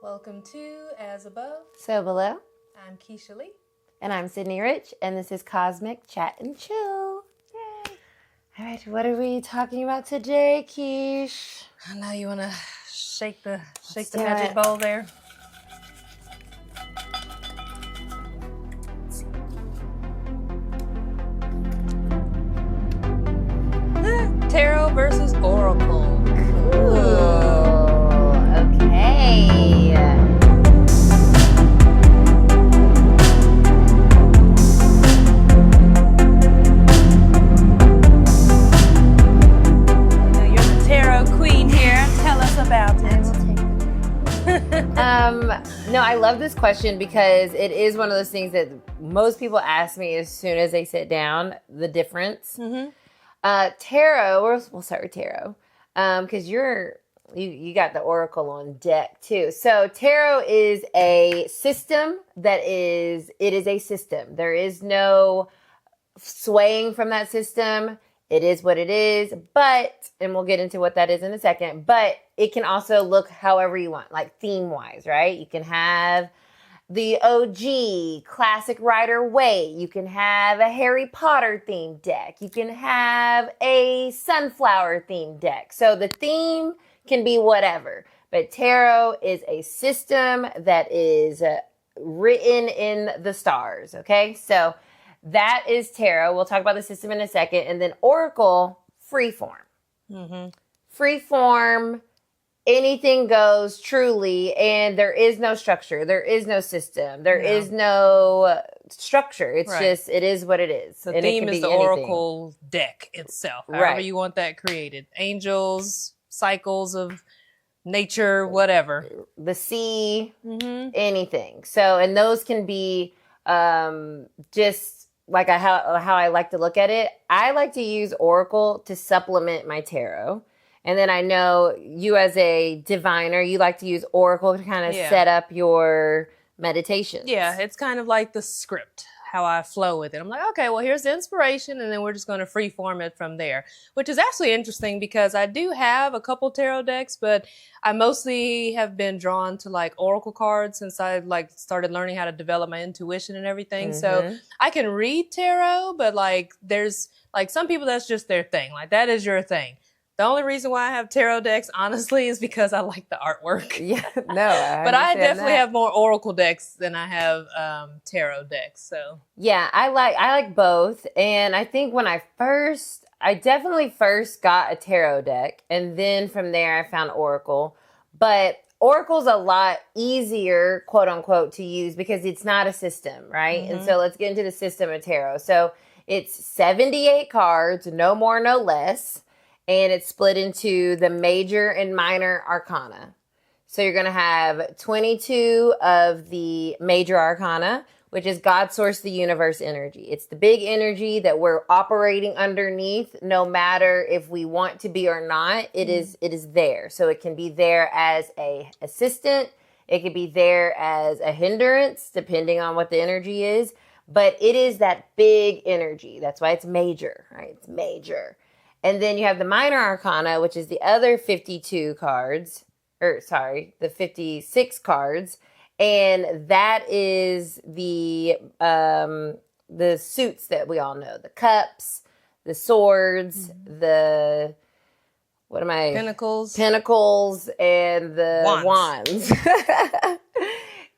Welcome to As Above. So below. I'm Kisha Lee. And I'm Cidnee Rich, and this is Cosmic Chat and Chill. Yay! All right, what are we talking about today, Kish? I know you want to shake the magic bowl there. Tarot versus Oracle. Ooh, okay. You're the tarot queen here. Tell us about it. No, I love this question because it is one of those things that most people ask me as soon as they sit down, the difference. Mm-hmm. Tarot, we'll start with tarot, because you got the oracle on deck too. So tarot is a system it is a system. There is no swaying from that system. It is what it is, and we'll get into what that is in a second, but it can also look however you want, like theme wise, right? You can have the OG classic Rider-Waite. You can have a Harry Potter themed deck. You can have a sunflower themed deck. So the theme can be whatever. But tarot is a system that is written in the stars. Okay, so that is tarot. We'll talk about the system in a second. And then oracle, freeform. Mm-hmm. Freeform. Anything goes truly, and there is no structure. There is no system. There is no structure. It's just, it is what it is. The theme is the oracle deck itself. However you want that created. Angels, cycles of nature, whatever. The sea, anything. So, and those can be just like how I like to look at it. I like to use oracle to supplement my tarot. And then I know you as a diviner, you like to use oracle to kind of set up your meditations. Yeah, it's kind of like the script, how I flow with it. I'm like, okay, well, here's the inspiration, and then we're just going to freeform it from there, which is actually interesting because I do have a couple tarot decks, but I mostly have been drawn to like oracle cards since I like started learning how to develop my intuition and everything. So I can read tarot, but like there's like some people that's just their thing. Like that is your thing. The only reason why I have tarot decks, honestly, is because I like the artwork. Yeah, no, but I definitely have more oracle decks than I have tarot decks. So yeah, I like both, and I think when I definitely first got a tarot deck, and then from there I found oracle. But oracle's a lot easier, quote unquote, to use because it's not a system, right? And so let's get into the system of tarot. So it's 78 cards, no more, no less. And it's split into the major and minor arcana. So you're going to have 22 of the major arcana, which is God, source, the universe energy. It's the big energy that we're operating underneath, no matter if we want to be or not. It is there. So it can be there as a assistant. It could be there as a hindrance, depending on what the energy is. But it is that big energy. That's why it's major, right? It's major. And then you have the minor arcana, which is the other 52 cards, the 56 cards. And that is the suits that we all know, the cups, the swords, the, Pentacles, and the wands.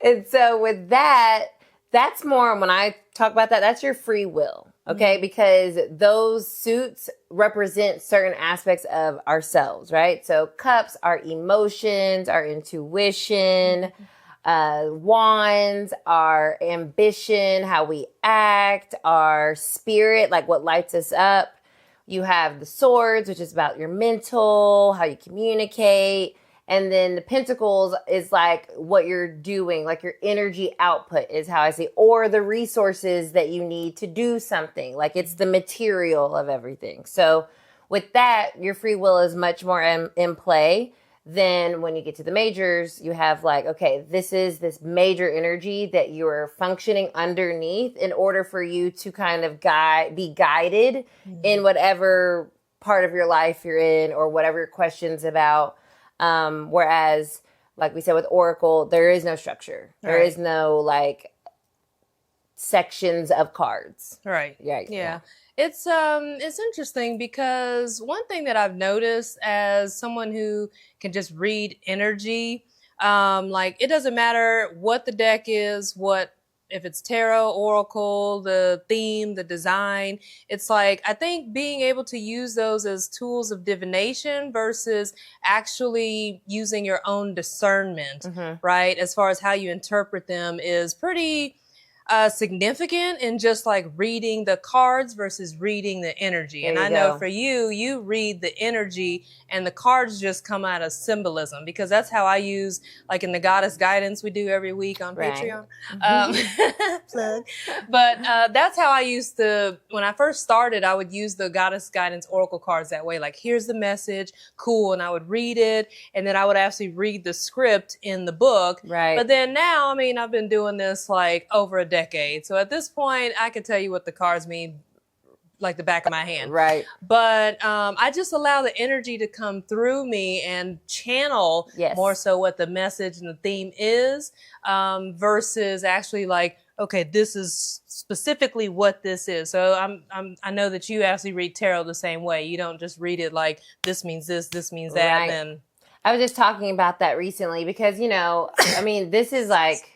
And so with that, that's more, when I talk about that, that's your free will. Okay, because those suits represent certain aspects of ourselves, right? So cups, our emotions, our intuition, wands, our ambition, how we act, our spirit, like what lights us up. You have the swords, which is about your mental, how you communicate. And then the pentacles is like what you're doing, like your energy output is how I see, or the resources that you need to do something. Like it's the material of everything. So with that, your free will is much more in play. Then when you get to the majors, you have like, okay, this is this major energy that you're functioning underneath in order for you to kind of be guided in whatever part of your life you're in or whatever your question's about. Whereas like we said with Oracle, there is no structure. There Right. is no like sections of cards. Right. Yeah. It's interesting because one thing that I've noticed as someone who can just read energy, like it doesn't matter what the deck is, if it's tarot, oracle, the theme, the design. It's like I think being able to use those as tools of divination versus actually using your own discernment, right? As far as how you interpret them is pretty significant in just like reading the cards versus reading the energy. And I know for you read the energy and the cards just come out of symbolism, because that's how I use, like in the goddess guidance we do every week on Patreon. Plug. But that's how I used when I first started, I would use the goddess guidance oracle cards that way. Like, here's the message, cool. And I would read it. And then I would actually read the script in the book. Right. But then now, I mean, I've been doing this like over a decade. So at this point, I can tell you what the cards mean like the back of my hand. Right. But I just allow the energy to come through me and channel more so what the message and the theme is, versus actually like, okay, this is specifically what this is. So I know that you actually read tarot the same way. You don't just read it like this means this means that. Right. And then I was just talking about that recently because, you know, I mean, this is like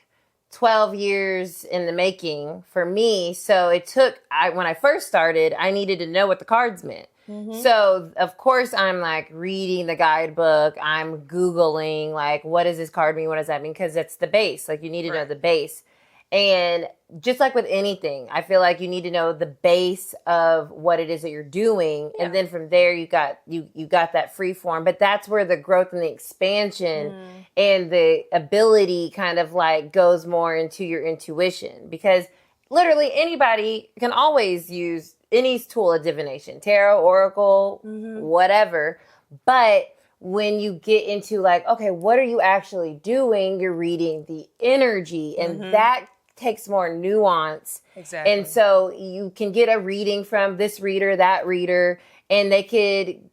12 years in the making for me. So it took, when I first started, I needed to know what the cards meant. So of course I'm like reading the guidebook. I'm Googling like, what does this card mean? What does that mean? Because it's the base. Like you need to know the base. And just like with anything, I feel like you need to know the base of what it is that you're doing. And then from there, you got that free form. But that's where the growth and the expansion and the ability kind of like goes more into your intuition. Because literally anybody can always use any tool of divination, tarot, oracle, whatever. But when you get into like, okay, what are you actually doing? You're reading the energy, and that takes more nuance. Exactly. And so you can get a reading from this reader, that reader, and they could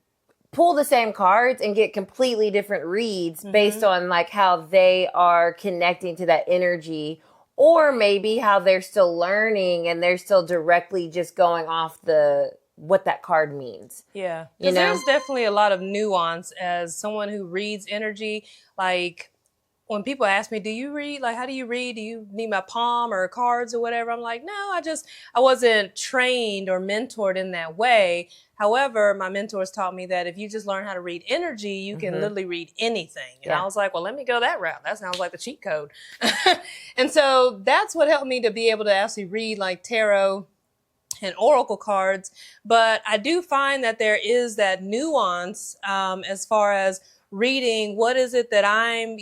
pull the same cards and get completely different reads based on like how they are connecting to that energy, or maybe how they're still learning and they're still directly just going off what that card means. Yeah. Because there's definitely a lot of nuance as someone who reads energy. Like when people ask me, do you read? Like, how do you read? Do you need my palm or cards or whatever? I'm like, no, I wasn't trained or mentored in that way. However, my mentors taught me that if you just learn how to read energy, you can literally read anything. And I was like, well, let me go that route. That sounds like the cheat code. And so that's what helped me to be able to actually read like tarot and oracle cards. But I do find that there is that nuance as far as reading what is it that I'm,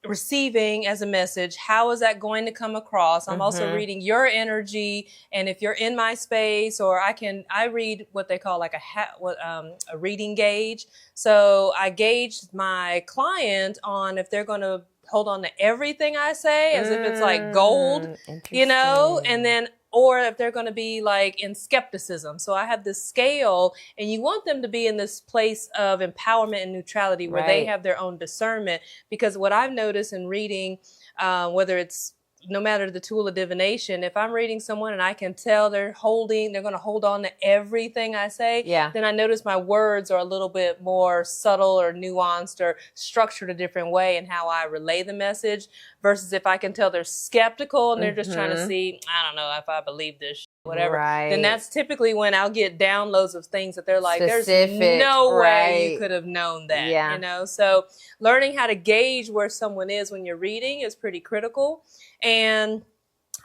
receiving as a message. How is that going to come across? I'm also reading your energy, and if you're in my space, or I read what they call like a reading gauge. So I gauge my client on if they're going to hold on to everything I say as if it's like gold, and then or if they're going to be like in skepticism. So I have this scale, and you want them to be in this place of empowerment and neutrality where they have their own discernment. Because what I've noticed in reading, whether it's no matter the tool of divination, if I'm reading someone and I can tell they're going to hold on to everything I say, then I notice my words are a little bit more subtle or nuanced or structured a different way in how I relay the message, versus if I can tell they're skeptical and they're just trying to see, I don't know if I believe this, whatever, then that's typically when I'll get downloads of things that they're like, specific, there's no way you could have known that, So learning how to gauge where someone is when you're reading is pretty critical. And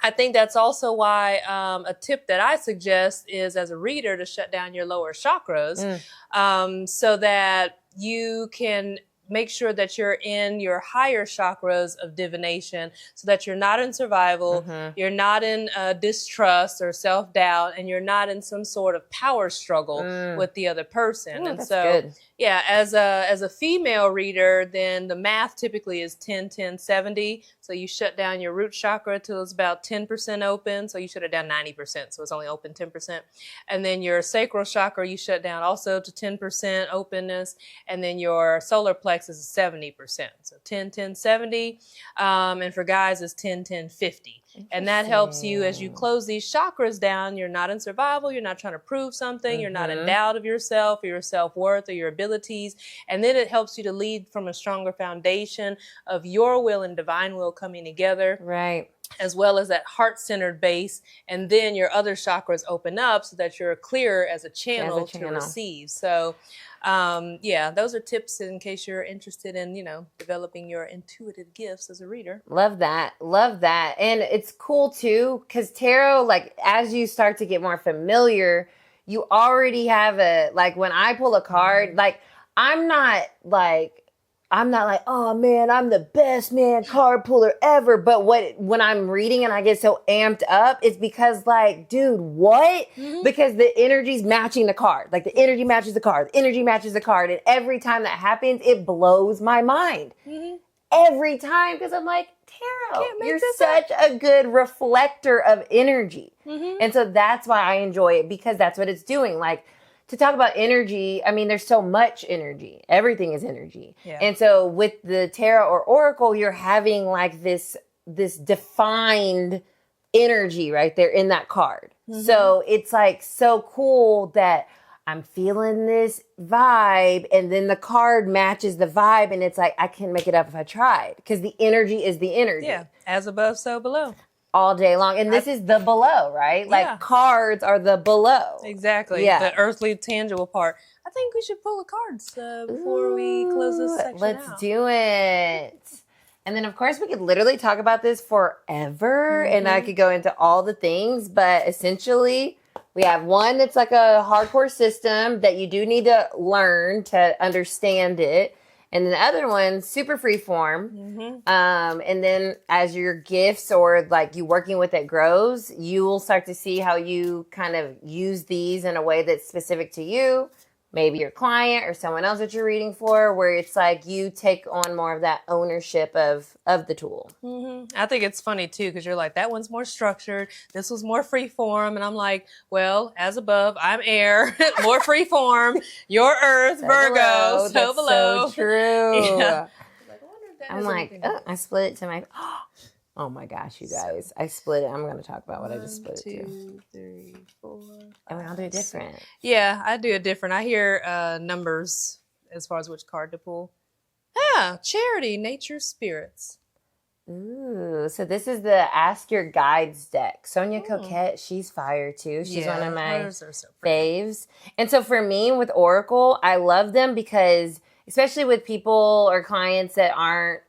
I think that's also why a tip that I suggest is, as a reader, to shut down your lower chakras, so that you can make sure that you're in your higher chakras of divination, so that you're not in survival, you're not in distrust or self-doubt, and you're not in some sort of power struggle with the other person. Ooh, and so good. Yeah, as a female reader, then the math typically is 10, 10, 70. So you shut down your root chakra till it's about 10% open. So you shut it down 90%. So it's only open 10%. And then your sacral chakra, you shut down also to 10% openness. And then your solar plexus is 70%. So 10, 10, 70. And for guys, it's 10, 10, 50. And that helps you as you close these chakras down. You're not in survival. You're not trying to prove something. You're not in doubt of yourself or your self-worth or your abilities. And then it helps you to lead from a stronger foundation of your will and divine will coming together. Right. As well as that heart-centered base. And then your other chakras open up so that you're clearer as a channel to receive. So yeah, those are tips in case you're interested in, developing your intuitive gifts as a reader. Love that. Love that. And it's cool too, because tarot, like as you start to get more familiar, you already have when I pull a card, like I'm not like, oh man, I'm the best card puller ever. But when I'm reading and I get so amped up, it's because like, dude, what? Mm-hmm. Because the energy's matching the card. Like the energy matches the card. The energy matches the card. And every time that happens, it blows my mind. Mm-hmm. Every time. Because I'm like, tarot, you're such a good reflector of energy. Mm-hmm. And so that's why I enjoy it, because that's what it's doing. Like, to talk about energy, I mean, there's so much energy. Everything is energy. Yeah. And so with the tarot or oracle, you're having like this defined energy right there in that card. Mm-hmm. So it's like so cool that I'm feeling this vibe and then the card matches the vibe and it's like, I can't make it up if I tried, because the energy is the energy. Yeah. As above, so below. All day long. And this is the below, right? Like cards are the below. Exactly. Yeah. The earthly, tangible part. I think we should pull the cards before we close this section Let's do it. And then, of course, we could literally talk about this forever. Mm-hmm. And I could go into all the things. But essentially, we have one that's like a hardcore system that you do need to learn to understand it. And then the other one, super free form. Mm-hmm. And then as your gifts or like you working with it grows, you will start to see how you kind of use these in a way that's specific to you, maybe your client or someone else that you're reading for, where it's like you take on more of that ownership of the tool. Mm-hmm. I think it's funny too, because you're like, that one's more structured. This was more free form. And I'm like, well, as above, I'm air, more free form. You're earth, Virgo, so below. So true. Yeah. I'm like, I split it to my, oh my gosh, you guys. I split it. I'm going to talk about what I just split it to. 1, 2, 3, 4. And we all do it different. Yeah, I do it different. I hear numbers as far as which card to pull. Yeah, charity, nature, spirits. Ooh, so this is the Ask Your Guides deck. Sonia Coquette, she's fire too. She's one of my faves. And so for me with Oracle, I love them because, especially with people or clients that aren't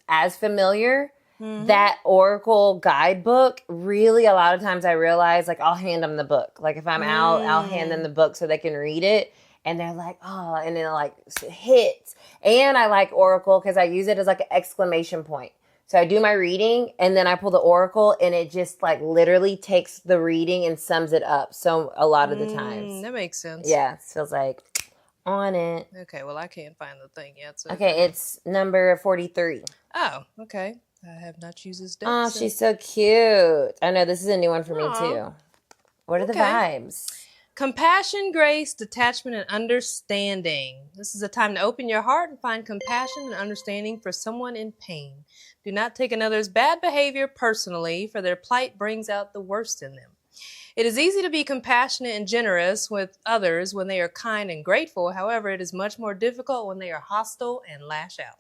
as familiar, that Oracle guidebook, really a lot of times I realize, like, I'll hand them the book. Like, if I'm out, I'll hand them the book so they can read it. And they're like, oh, and then like hits. And I like Oracle because I use it as like an exclamation point. So I do my reading and then I pull the Oracle and it just like literally takes the reading and sums it up. So a lot of the times. That makes sense. Yeah. It feels like on it. Okay. Well, I can't find the thing yet. So okay. It's number 43. Oh, okay. I have not used this deck. Oh, she's so cute. I know this is a new one for me too. What are the vibes? Compassion, grace, detachment, and understanding. This is a time to open your heart and find compassion and understanding for someone in pain. Do not take another's bad behavior personally, for their plight brings out the worst in them. It is easy to be compassionate and generous with others when they are kind and grateful. However, it is much more difficult when they are hostile and lash out.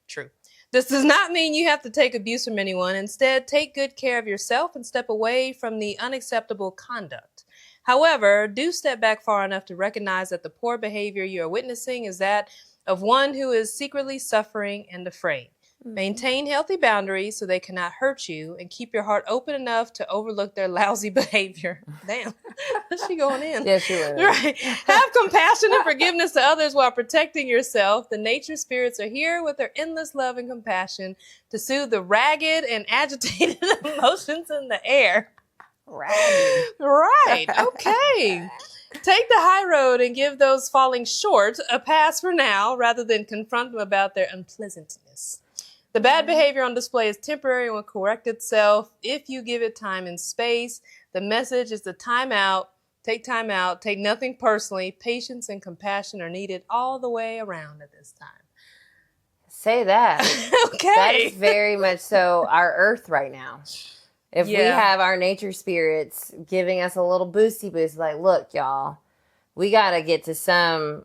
True. This does not mean you have to take abuse from anyone. Instead, take good care of yourself and step away from the unacceptable conduct. However, do step back far enough to recognize that the poor behavior you are witnessing is that of one who is secretly suffering and afraid. Maintain healthy boundaries so they cannot hurt you, and keep your heart open enough to overlook their lousy behavior. Damn, is she going in? Yes, she was. Right. Have compassion and forgiveness to others while protecting yourself. The nature spirits are here with their endless love and compassion to soothe the ragged and agitated emotions in the air. Right. Right. Okay. Take the high road and give those falling short a pass for now rather than confront them about their unpleasantness. The bad behavior on display is temporary and will correct itself if you give it time and space. The message is to time out, take nothing personally. Patience and compassion are needed all the way around at this time. Say that. Okay. That is very much so our earth right now. If we have our nature spirits giving us a little boosty boost, like, look, y'all, we got to get to some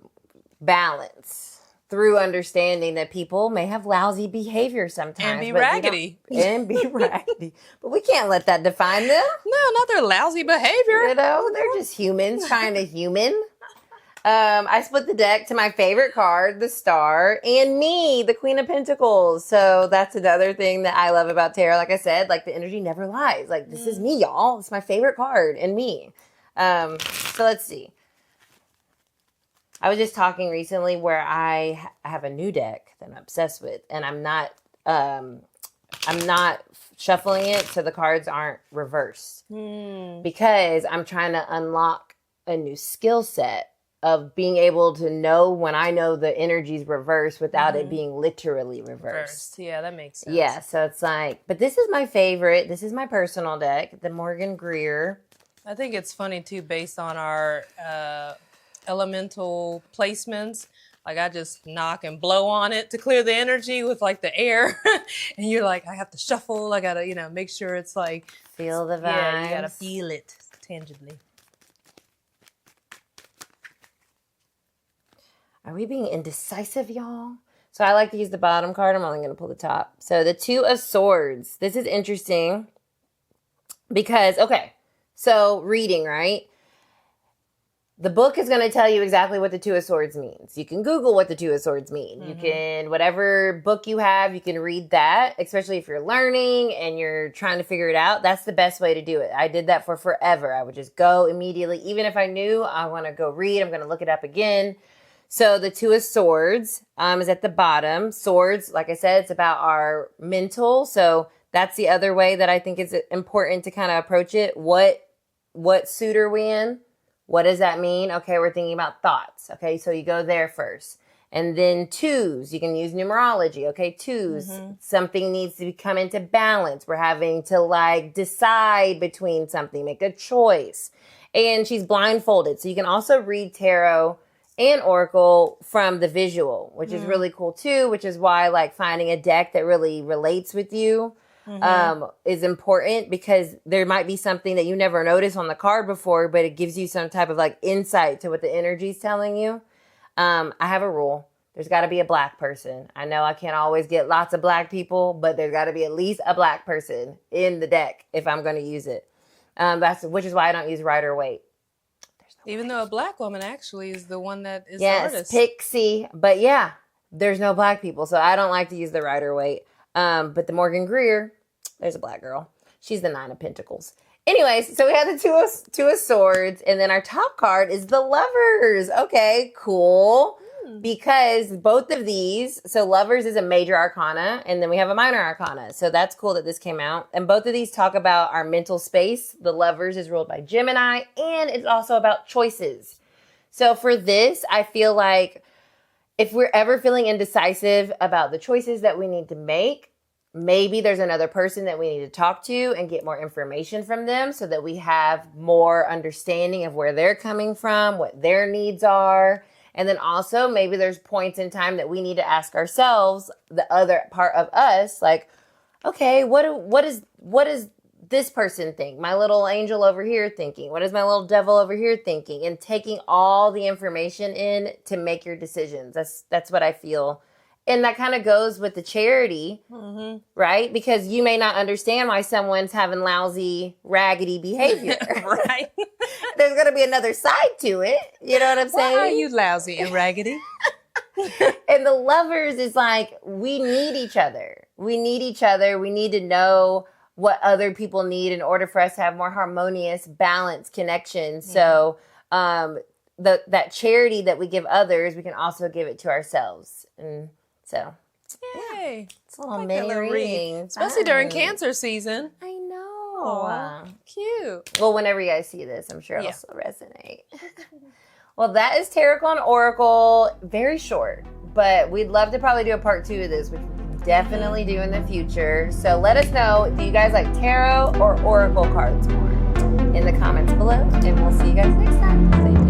balance through understanding that people may have lousy behavior sometimes. And be raggedy. But we can't let that define them. No, not their lousy behavior. You know, they're just humans trying to human. I split the deck to my favorite card, the Star, and me, the Queen of Pentacles. So that's another thing that I love about tarot. Like I said, like the energy never lies. Like, this is me, y'all. It's my favorite card and me. So let's see. I was just talking recently where I have a new deck that I'm obsessed with, and I'm not shuffling it so the cards aren't reversed because I'm trying to unlock a new skill set of being able to know when I know the energy's reversed without it being literally reversed. Yeah, that makes sense. Yeah, so it's like, but this is my favorite. This is my personal deck, the Morgan Greer. I think it's funny too, based on our elemental placements. Like, I just knock and blow on it to clear the energy with like the air. And you're like, I have to shuffle. I gotta, make sure it's like, feel the vibes. Yeah, you gotta feel it tangibly. Are we being indecisive, y'all? So I like to use the bottom card. I'm only going to pull the top. So the Two of Swords. This is interesting because, okay, so reading, right? The book is going to tell you exactly what the Two of Swords means. You can Google what the Two of Swords mean. You can, whatever book you have, you can read that, especially if you're learning and you're trying to figure it out. That's the best way to do it. I did that for forever. I would just go immediately. Even if I knew I want to go read, I'm going to look it up again. So the Two of Swords is at the bottom. Swords, like I said, it's about our mental. So that's the other way that I think is important to kind of approach it. What suit are we in? What does that mean? Okay, we're thinking about thoughts. Okay, so you go there first. And then twos, you can use numerology. Okay, twos, something needs to come into balance. We're having to like decide between something, make a choice. And she's blindfolded. So you can also read tarot and oracle from the visual, which is really cool too, which is why like finding a deck that really relates with you is important, because there might be something that you never noticed on the card before, but it gives you some type of like insight to what the energy is telling you. I have a rule. There's got to be a black person. I know I can't always get lots of black people, but there's got to be at least a black person in the deck if I'm going to use it. Which is why I don't use Rider Waite. Even though a black woman actually is the one that is the artist. Yes, Pixie. But yeah, there's no black people, so I don't like to use the Rider Waite. But the Morgan Greer, there's a black girl. She's the Nine of Pentacles. Anyways, so we have the two of Swords, and then our top card is the Lovers. Okay, cool. Because both of these, so Lovers is a major arcana, and then we have a minor arcana. So that's cool that this came out. And both of these talk about our mental space. The Lovers is ruled by Gemini, and it's also about choices. So for this, I feel like if we're ever feeling indecisive about the choices that we need to make, maybe there's another person that we need to talk to and get more information from them so that we have more understanding of where they're coming from, what their needs are. And then also maybe there's points in time that we need to ask ourselves, the other part of us, like, okay, what is this person think? My little angel over here thinking? What is my little devil over here thinking? And taking all the information in to make your decisions. That's what I feel. And that kind of goes with the charity, right? Because you may not understand why someone's having lousy, raggedy behavior. Right. There's going to be another side to it. You know what I'm saying? Why are you lousy and raggedy? And the Lovers is like, we need each other. We need each other. We need to know what other people need in order for us to have more harmonious, balanced connections. So that charity that we give others, we can also give it to ourselves. And so, yay. it's a little mini reading. Especially during Cancer season. I know. Oh, cute. Well, whenever you guys see this, I'm sure it'll still resonate. Well, that is Tarot and Oracle. Very short, but we'd love to probably do a part 2 of this, which we'll definitely do in the future. So let us know, do you guys like tarot or oracle cards more? In the comments below, and we'll see you guys next time.